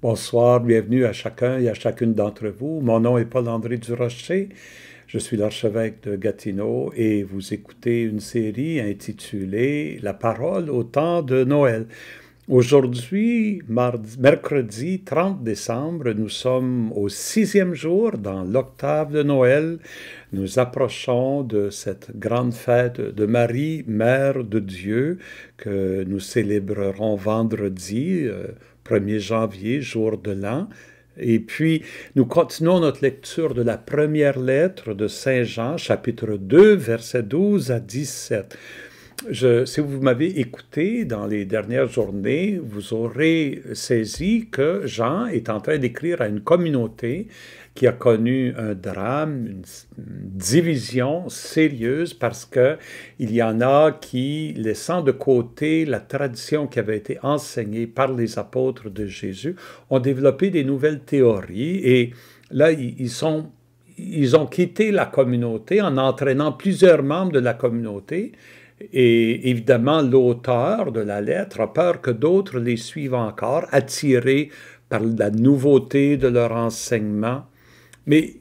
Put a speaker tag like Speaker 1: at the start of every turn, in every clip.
Speaker 1: Bonsoir, bienvenue à chacun et à chacune d'entre vous. Mon nom est Paul-André Durocher, je suis l'archevêque de Gatineau et vous écoutez une série intitulée « La parole au temps de Noël ». Aujourd'hui, mercredi 30 décembre, nous sommes au 6e jour dans l'octave de Noël. Nous approchons de cette grande fête de Marie, Mère de Dieu, que nous célébrerons vendredi, 1er janvier, jour de l'an. Et puis, nous continuons notre lecture de la première lettre de Saint Jean, chapitre 2, versets 12 à 17. Si vous m'avez écouté dans les dernières journées, vous aurez saisi que Jean est en train d'écrire à une communauté qui a connu un drame, une division sérieuse parce qu'il y en a qui, laissant de côté la tradition qui avait été enseignée par les apôtres de Jésus, ont développé des nouvelles théories et là, ils ont quitté la communauté en entraînant plusieurs membres de la communauté. Et évidemment, l'auteur de la lettre a peur que d'autres les suivent encore, attirés par la nouveauté de leur enseignement. Mais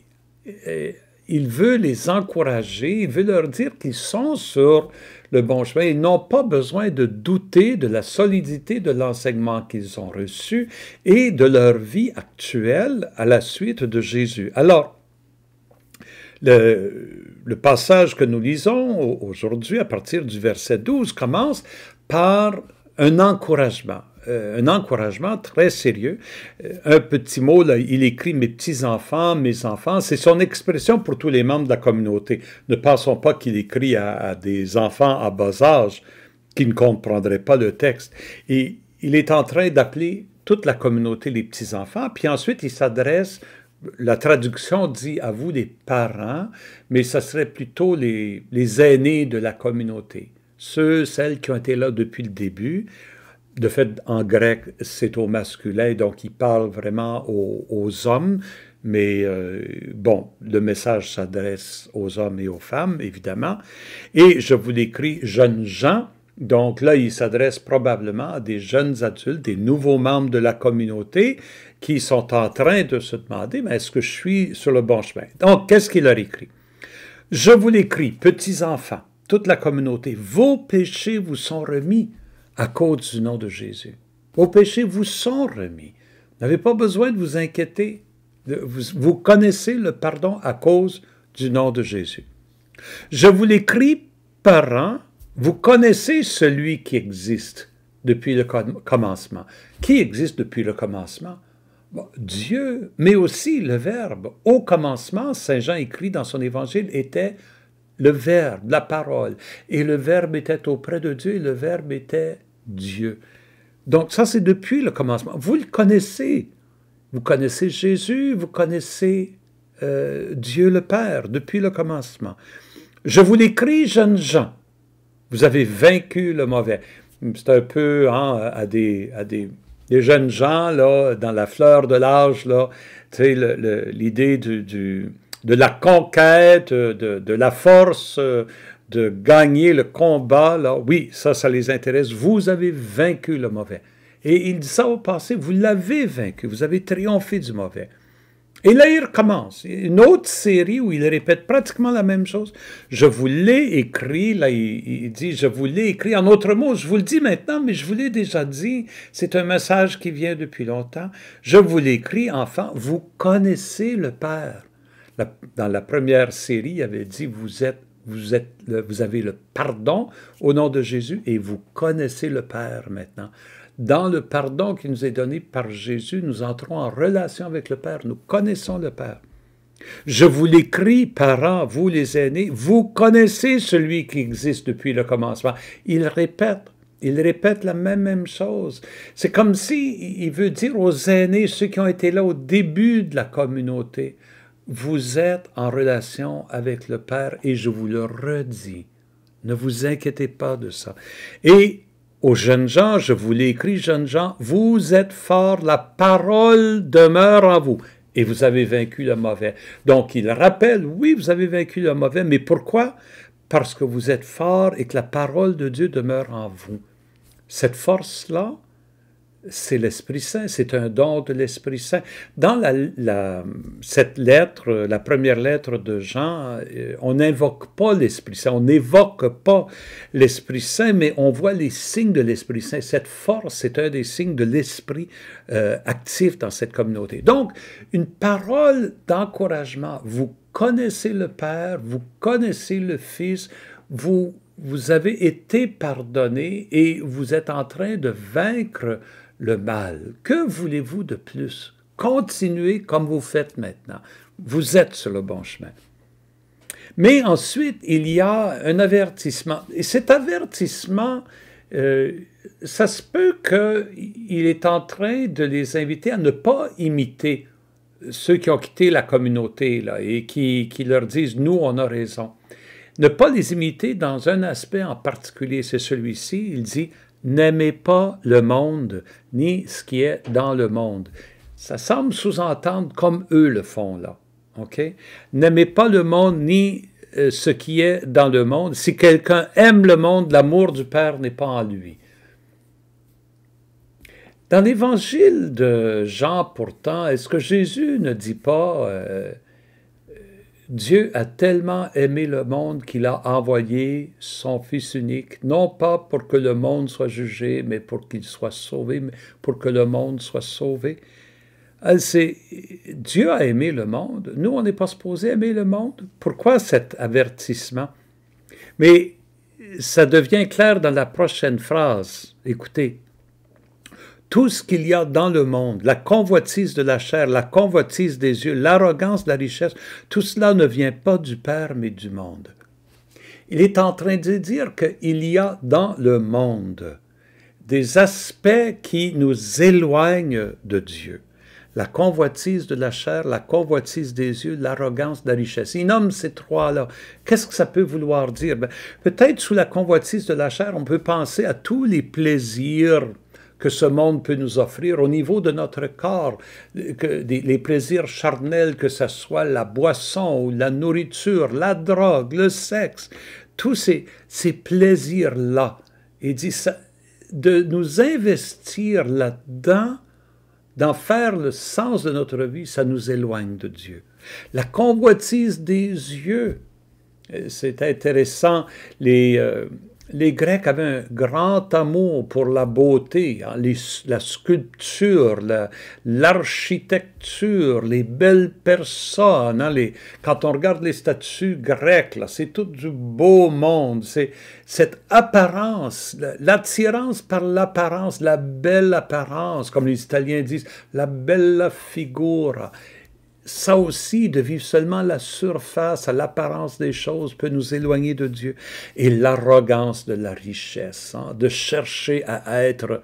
Speaker 1: il veut les encourager, il veut leur dire qu'ils sont sur le bon chemin. Ils n'ont pas besoin de douter de la solidité de l'enseignement qu'ils ont reçu et de leur vie actuelle à la suite de Jésus. Alors, le passage que nous lisons aujourd'hui, à partir du verset 12, commence par un encouragement très sérieux. Un petit mot, là, il écrit « mes petits-enfants, mes enfants », c'est son expression pour tous les membres de la communauté. Ne pensons pas qu'il écrit à des enfants à bas âge qui ne comprendraient pas le texte. Et il est en train d'appeler toute la communauté les petits-enfants, puis ensuite il s'adresse. La traduction dit à vous les parents, mais ce serait plutôt les aînés de la communauté. Celles qui ont été là depuis le début. De fait, en grec, c'est au masculin, donc il parle vraiment aux hommes, mais bon, le message s'adresse aux hommes et aux femmes, évidemment. Et je vous l'écris « jeunes gens ». Donc là, il s'adresse probablement à des jeunes adultes, des nouveaux membres de la communauté qui sont en train de se demander, mais est-ce que je suis sur le bon chemin? Donc, qu'est-ce qu'il leur écrit? Je vous l'écris, petits enfants, toute la communauté, vos péchés vous sont remis à cause du nom de Jésus. Vos péchés vous sont remis. Vous n'avez pas besoin de vous inquiéter. Vous connaissez le pardon à cause du nom de Jésus. Je vous l'écris, parents, vous connaissez celui qui existe depuis le commencement. Qui existe depuis le commencement? Bon, Dieu, mais aussi le Verbe. Au commencement, Saint Jean écrit dans son évangile, était le Verbe, la parole. Et le Verbe était auprès de Dieu et le Verbe était Dieu. Donc ça, c'est depuis le commencement. Vous le connaissez. Vous connaissez Jésus, vous connaissez Dieu le Père depuis le commencement. Je vous l'écris, jeunes gens. Vous avez vaincu le mauvais. C'est un peu à des jeunes gens, là, dans la fleur de l'âge, là, tu sais, l'idée de la conquête, de la force, de gagner le combat, là. Oui, ça les intéresse. Vous avez vaincu le mauvais. Et il dit ça au passé, vous l'avez vaincu, vous avez triomphé du mauvais. Et là, il recommence. Une autre série où il répète pratiquement la même chose. Je vous l'ai écrit, là, il dit, je vous l'ai écrit. En autres mots, je vous le dis maintenant, mais je vous l'ai déjà dit. C'est un message qui vient depuis longtemps. Je vous l'ai écrit, enfants, vous connaissez le Père. Dans la première série, il avait dit, vous avez le pardon au nom de Jésus et vous connaissez le Père maintenant. Dans le pardon qui nous est donné par Jésus, nous entrons en relation avec le Père. Nous connaissons le Père. Je vous l'écris, parents, vous les aînés, vous connaissez celui qui existe depuis le commencement. Il répète la même chose. C'est comme si il veut dire aux aînés, ceux qui ont été là au début de la communauté, vous êtes en relation avec le Père et je vous le redis. Ne vous inquiétez pas de ça. Et aux jeunes gens, je vous l'ai écrit, jeunes gens, vous êtes forts, la parole demeure en vous et vous avez vaincu le mauvais. Donc, il rappelle, oui, vous avez vaincu le mauvais, mais pourquoi? Parce que vous êtes forts et que la parole de Dieu demeure en vous. Cette force-là, c'est l'Esprit Saint, c'est un don de l'Esprit Saint. Dans cette lettre, la première lettre de Jean, on n'invoque pas l'Esprit Saint, on n'évoque pas l'Esprit Saint, mais on voit les signes de l'Esprit Saint. Cette force, c'est un des signes de l'Esprit actif dans cette communauté. Donc, une parole d'encouragement. Vous connaissez le Père, vous connaissez le Fils, vous avez été pardonné et vous êtes en train de vaincre le mal. Que voulez-vous de plus? Continuez comme vous faites maintenant. Vous êtes sur le bon chemin. Mais ensuite, il y a un avertissement. Et cet avertissement, ça se peut qu'il est en train de les inviter à ne pas imiter ceux qui ont quitté la communauté là, et qui leur disent « nous, on a raison ». Ne pas les imiter dans un aspect en particulier, c'est celui-ci. Il dit « n'aimez pas le monde, ni ce qui est dans le monde ». Ça semble sous-entendre comme eux le font là. Okay? N'aimez pas le monde, ni ce qui est dans le monde. Si quelqu'un aime le monde, l'amour du Père n'est pas en lui. Dans l'évangile de Jean, pourtant, est-ce que Jésus ne dit pas Dieu a tellement aimé le monde qu'il a envoyé son Fils unique, non pas pour que le monde soit jugé, mais pour qu'il soit sauvé, mais pour que le monde soit sauvé. Dieu a aimé le monde. Nous, on n'est pas supposé aimer le monde. Pourquoi cet avertissement? Mais ça devient clair dans la prochaine phrase. Écoutez. Tout ce qu'il y a dans le monde, la convoitise de la chair, la convoitise des yeux, l'arrogance de la richesse, tout cela ne vient pas du Père, mais du monde. Il est en train de dire qu'il y a dans le monde des aspects qui nous éloignent de Dieu. La convoitise de la chair, la convoitise des yeux, l'arrogance de la richesse. Il nomme ces trois-là. Qu'est-ce que ça peut vouloir dire? Peut-être sous la convoitise de la chair, on peut penser à tous les plaisirs que ce monde peut nous offrir au niveau de notre corps, les plaisirs charnels, que ce soit la boisson ou la nourriture, la drogue, le sexe, tous ces plaisirs-là. Il dit ça, de nous investir là-dedans, d'en faire le sens de notre vie, ça nous éloigne de Dieu. La convoitise des yeux, c'est intéressant, les Grecs avaient un grand amour pour la beauté, hein, la sculpture, l'architecture, les belles personnes. Hein, quand on regarde les statues grecques, c'est tout du beau monde. C'est cette apparence, l'attirance par l'apparence, la belle apparence, comme les Italiens disent, la bella figura. Ça aussi, de vivre seulement la surface, à l'apparence des choses, peut nous éloigner de Dieu. Et l'arrogance de la richesse, hein, de chercher à être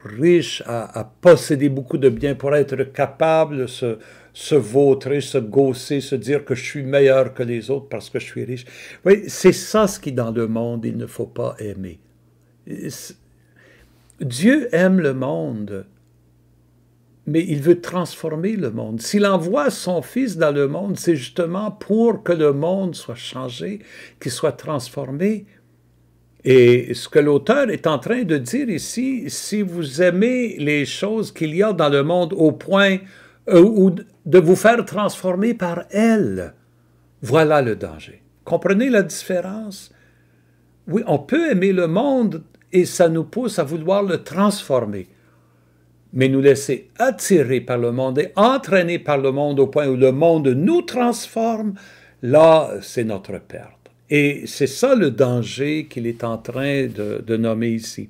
Speaker 1: riche, à posséder beaucoup de biens pour être capable de se vautrer, se gausser, se dire que je suis meilleur que les autres parce que je suis riche. Oui, c'est ça ce qui, dans le monde, il ne faut pas aimer. Dieu aime le monde, mais il veut transformer le monde. S'il envoie son Fils dans le monde, c'est justement pour que le monde soit changé, qu'il soit transformé. Et ce que l'auteur est en train de dire ici, si vous aimez les choses qu'il y a dans le monde au point ou de vous faire transformer par elles, voilà le danger. Comprenez la différence? Oui, on peut aimer le monde et ça nous pousse à vouloir le transformer. Mais nous laisser attirer par le monde et entraîner par le monde au point où le monde nous transforme, là, c'est notre perte. Et c'est ça le danger qu'il est en train de nommer ici.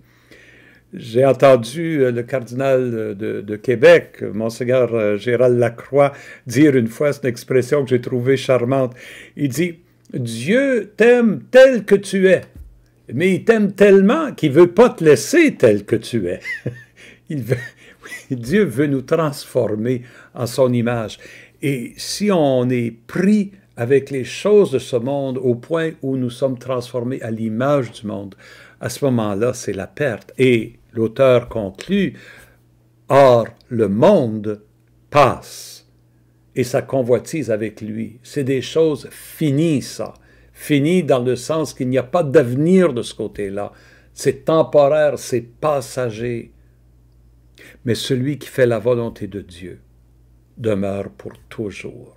Speaker 1: J'ai entendu le cardinal de Québec, Monseigneur Gérald Lacroix, dire une fois, c'est une expression que j'ai trouvée charmante, il dit « Dieu t'aime tel que tu es, mais il t'aime tellement qu'il ne veut pas te laisser tel que tu es. » Dieu veut nous transformer en son image. Et si on est pris avec les choses de ce monde au point où nous sommes transformés à l'image du monde, à ce moment-là, c'est la perte. Et l'auteur conclut, « Or, le monde passe, et sa convoitise avec lui. » C'est des choses finies, ça. Finies dans le sens qu'il n'y a pas d'avenir de ce côté-là. C'est temporaire, c'est passager. Mais celui qui fait la volonté de Dieu demeure pour toujours.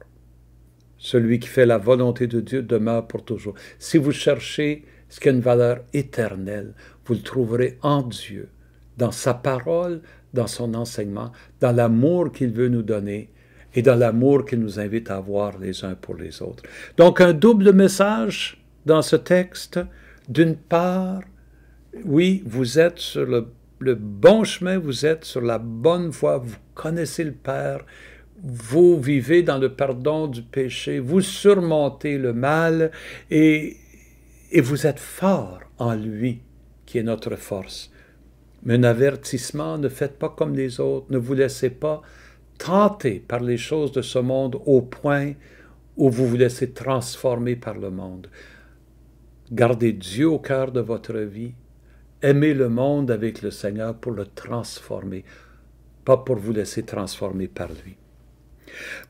Speaker 1: Celui qui fait la volonté de Dieu demeure pour toujours. Si vous cherchez ce qui a une valeur éternelle, vous le trouverez en Dieu, dans sa parole, dans son enseignement, dans l'amour qu'il veut nous donner et dans l'amour qu'il nous invite à avoir les uns pour les autres. Donc un double message dans ce texte. D'une part, oui, vous êtes sur le bon chemin, vous êtes sur la bonne voie, vous connaissez le Père, vous vivez dans le pardon du péché, vous surmontez le mal et vous êtes fort en lui, qui est notre force. Mais un avertissement, ne faites pas comme les autres, ne vous laissez pas tenter par les choses de ce monde au point où vous vous laissez transformer par le monde. Gardez Dieu au cœur de votre vie, aimez le monde avec le Seigneur pour le transformer, pas pour vous laisser transformer par lui.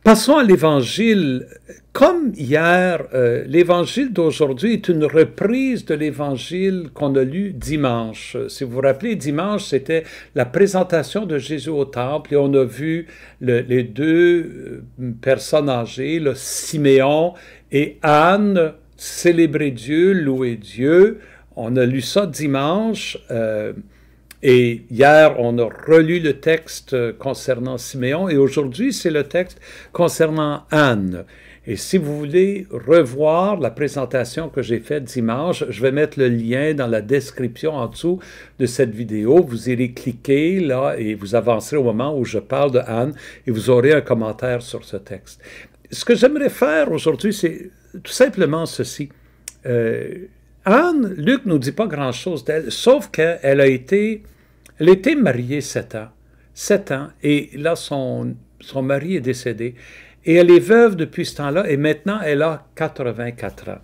Speaker 1: Passons à l'Évangile. Comme hier, l'Évangile d'aujourd'hui est une reprise de l'Évangile qu'on a lu dimanche. Si vous vous rappelez, dimanche, c'était la présentation de Jésus au temple et on a vu les deux personnes âgées, Siméon et Anne, célébrer Dieu, louer Dieu. On a lu ça dimanche. Et hier, on a relu le texte concernant Siméon et aujourd'hui, c'est le texte concernant Anne. Et si vous voulez revoir la présentation que j'ai faite dimanche, je vais mettre le lien dans la description en dessous de cette vidéo. Vous irez cliquer là et vous avancerez au moment où je parle de Anne et vous aurez un commentaire sur ce texte. Ce que j'aimerais faire aujourd'hui, c'est tout simplement ceci. Anne, Luc ne nous dit pas grand-chose d'elle, sauf qu'elle a été mariée 7 ans. 7 ans, et là, son mari est décédé. Et elle est veuve depuis ce temps-là, et maintenant, elle a 84 ans.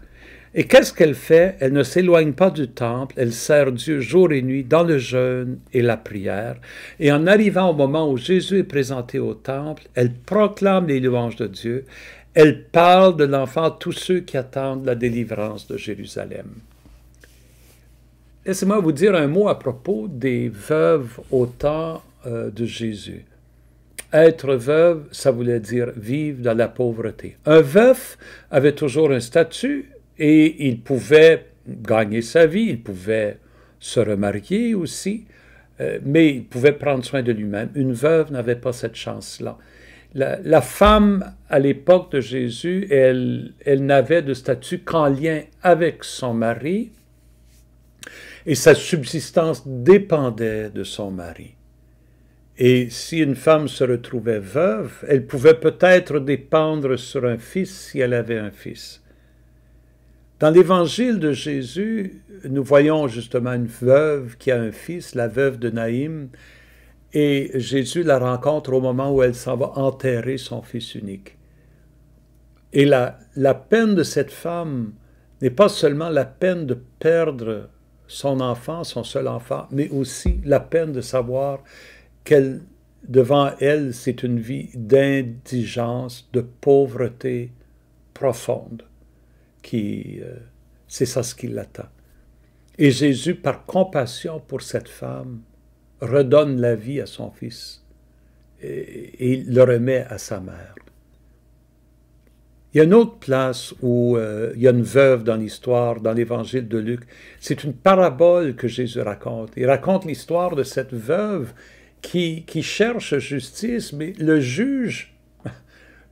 Speaker 1: Et qu'est-ce qu'elle fait? Elle ne s'éloigne pas du temple, elle sert Dieu jour et nuit dans le jeûne et la prière. Et en arrivant au moment où Jésus est présenté au temple, elle proclame les louanges de Dieu. Elle parle de l'enfant à tous ceux qui attendent la délivrance de Jérusalem. Laissez-moi vous dire un mot à propos des veuves au temps de Jésus. Être veuve, ça voulait dire vivre dans la pauvreté. Un veuf avait toujours un statut et il pouvait gagner sa vie, il pouvait se remarier aussi, mais il pouvait prendre soin de lui-même. Une veuve n'avait pas cette chance-là. La femme, à l'époque de Jésus, elle n'avait de statut qu'en lien avec son mari, et sa subsistance dépendait de son mari. Et si une femme se retrouvait veuve, elle pouvait peut-être dépendre sur un fils si elle avait un fils. Dans l'évangile de Jésus, nous voyons justement une veuve qui a un fils, la veuve de Naïm, et Jésus la rencontre au moment où elle s'en va enterrer son fils unique. Et la peine de cette femme n'est pas seulement la peine de perdre son enfant, son seul enfant, mais aussi la peine de savoir qu'elle, devant elle, c'est une vie d'indigence, de pauvreté profonde, c'est ça ce qui l'attend. Et Jésus, par compassion pour cette femme, redonne la vie à son fils et il le remet à sa mère. Il y a une autre place où il y a une veuve dans l'histoire, dans l'évangile de Luc. C'est une parabole que Jésus raconte. Il raconte l'histoire de cette veuve qui cherche justice, mais le juge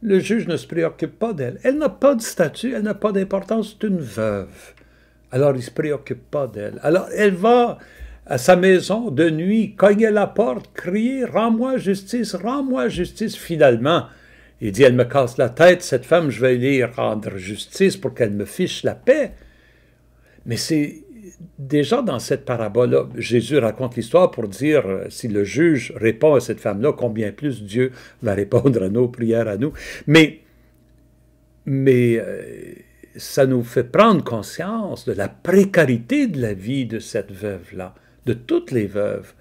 Speaker 1: ne se préoccupe pas d'elle. Elle n'a pas de statut, elle n'a pas d'importance, c'est une veuve. Alors il ne se préoccupe pas d'elle. Alors elle va à sa maison de nuit, cogner à la porte, crier « Rends-moi justice, rends-moi justice » finalement. Il dit, elle me casse la tête, cette femme, je vais lui rendre justice pour qu'elle me fiche la paix. Mais c'est déjà dans cette parabole-là, Jésus raconte l'histoire pour dire, si le juge répond à cette femme-là, combien plus Dieu va répondre à nos prières à nous. Mais ça nous fait prendre conscience de la précarité de la vie de cette veuve-là, de toutes les veuves,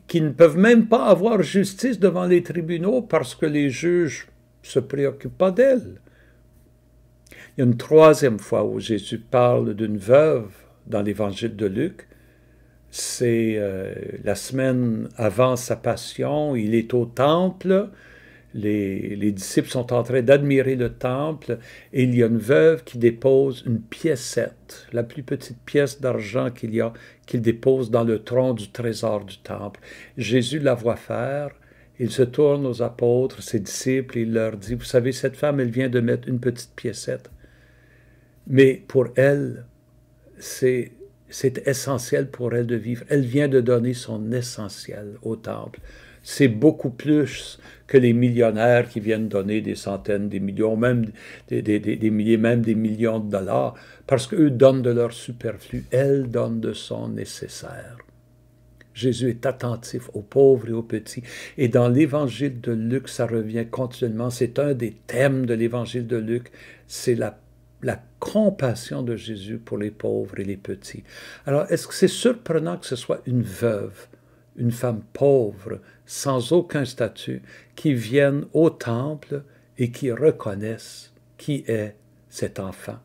Speaker 1: qui ne peuvent même pas avoir justice devant les tribunaux parce que les juges ne se préoccupent pas d'elles. Il y a une troisième fois où Jésus parle d'une veuve dans l'évangile de Luc. C'est la semaine avant sa passion, il est au temple, les disciples sont en train d'admirer le temple, et il y a une veuve qui dépose une piécette, la plus petite pièce d'argent qu'il y a, qu'il dépose dans le tronc du trésor du temple. Jésus la voit faire, il se tourne aux apôtres, ses disciples, et il leur dit, vous savez, cette femme, elle vient de mettre une petite piécette, mais pour elle, c'est essentiel pour elle de vivre. Elle vient de donner son essentiel au temple. C'est beaucoup plus que les millionnaires qui viennent donner des centaines, des millions, même des milliers, même des millions de dollars, parce qu'eux donnent de leur superflu. Elle donne de son nécessaire. Jésus est attentif aux pauvres et aux petits. Et dans l'évangile de Luc, ça revient continuellement. C'est un des thèmes de l'évangile de Luc. C'est la compassion de Jésus pour les pauvres et les petits. Alors, est-ce que c'est surprenant que ce soit une veuve, une femme pauvre, sans aucun statut, qui vienne au temple et qui reconnaisse qui est cet enfant?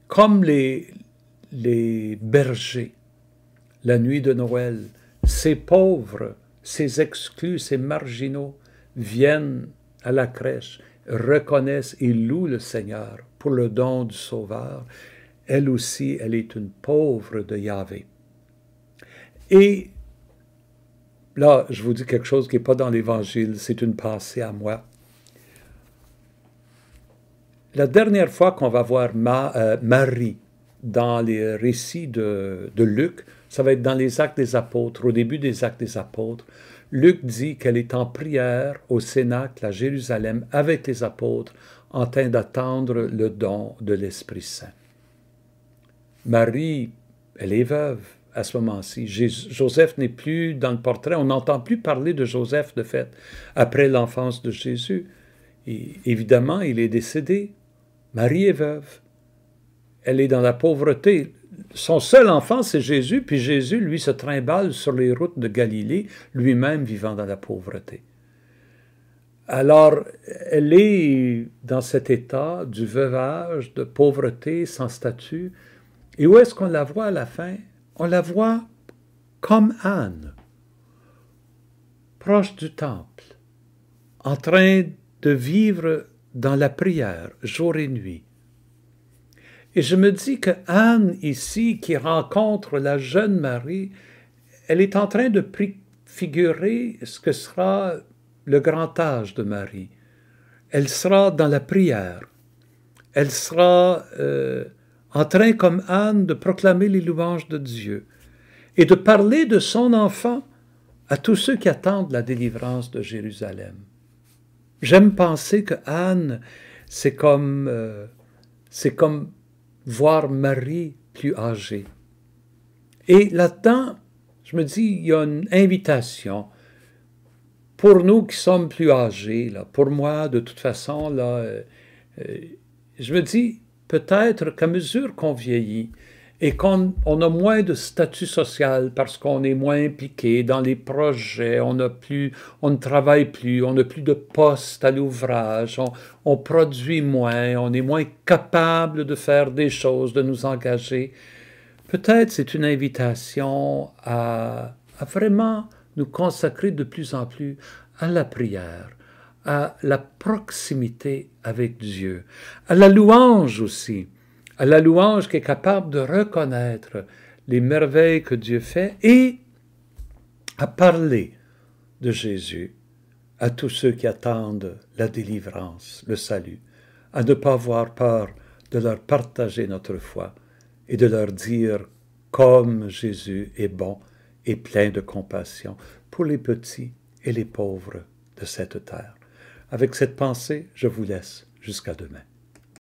Speaker 1: Comme les bergers, la nuit de Noël, ces pauvres, ces exclus, ces marginaux viennent à la crèche, reconnaissent et louent le Seigneur pour le don du Sauveur. Elle aussi, elle est une pauvre de Yahvé. Et là, je vous dis quelque chose qui n'est pas dans l'Évangile, c'est une pensée à moi. La dernière fois qu'on va voir Marie dans les récits de Luc, ça va être dans les Actes des Apôtres, au début des Actes des Apôtres. Luc dit qu'elle est en prière au Cénacle à Jérusalem avec les apôtres en train d'attendre le don de l'Esprit Saint. Marie, elle est veuve à ce moment-ci. Joseph n'est plus dans le portrait. On n'entend plus parler de Joseph, de fait, après l'enfance de Jésus. Et évidemment, il est décédé. Marie est veuve. Elle est dans la pauvreté. Son seul enfant, c'est Jésus, puis Jésus, lui, se trimballe sur les routes de Galilée, lui-même vivant dans la pauvreté. Alors, elle est dans cet état du veuvage, de pauvreté, sans statut. Et où est-ce qu'on la voit à la fin? On la voit comme Anne, proche du temple, en train de vivre dans la prière, jour et nuit. Et je me dis que Anne, ici, qui rencontre la jeune Marie, elle est en train de préfigurer ce que sera le grand âge de Marie. Elle sera dans la prière. Elle sera en train, comme Anne, de proclamer les louanges de Dieu et de parler de son enfant à tous ceux qui attendent la délivrance de Jérusalem. J'aime penser que Anne, c'est comme voir Marie plus âgée. Et là-dedans, je me dis, il y a une invitation pour nous qui sommes plus âgés. Là, pour moi, de toute façon, là, je me dis, peut-être qu'à mesure qu'on vieillit et qu'on a moins de statut social parce qu'on est moins impliqué dans les projets, on ne travaille plus, on n'a plus de poste à l'ouvrage, on produit moins, on est moins capable de faire des choses, de nous engager. Peut-être c'est une invitation à vraiment nous consacrer de plus en plus à la prière, à la proximité avec Dieu, à la louange aussi, à la louange qui est capable de reconnaître les merveilles que Dieu fait et à parler de Jésus à tous ceux qui attendent la délivrance, le salut, à ne pas avoir peur de leur partager notre foi et de leur dire comme Jésus est bon et plein de compassion pour les petits et les pauvres de cette terre. Avec cette pensée, je vous laisse jusqu'à demain.